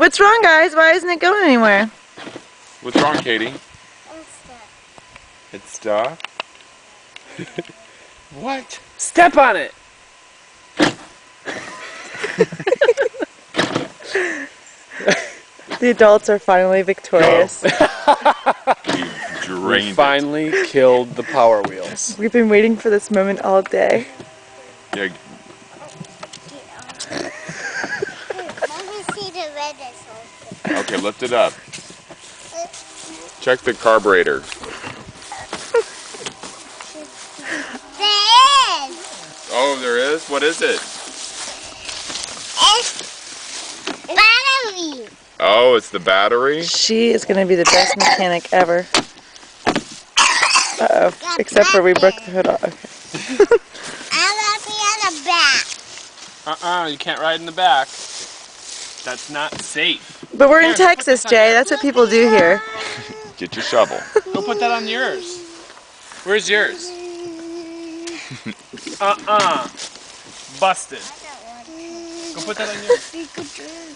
What's wrong, guys? Why isn't it going anywhere? What's wrong, Katie? It's stuck. What? Step on it! The adults are finally victorious. We finally killed the Power Wheels. We've been waiting for this moment all day. Yeah. Let me see the red is Okay, lift it up. Check the carburetor. There is! Oh, there is? What is it? It's battery! Oh, it's the battery? She is going to be the best mechanic ever. Uh-oh. Except for we broke the hood off. Okay. I want to be on the back. You can't ride in the back. That's not safe. But we're in Texas, Jay. That's what people do here. Get your shovel. Go put that on yours. Where's yours? Busted. Go put that on yours.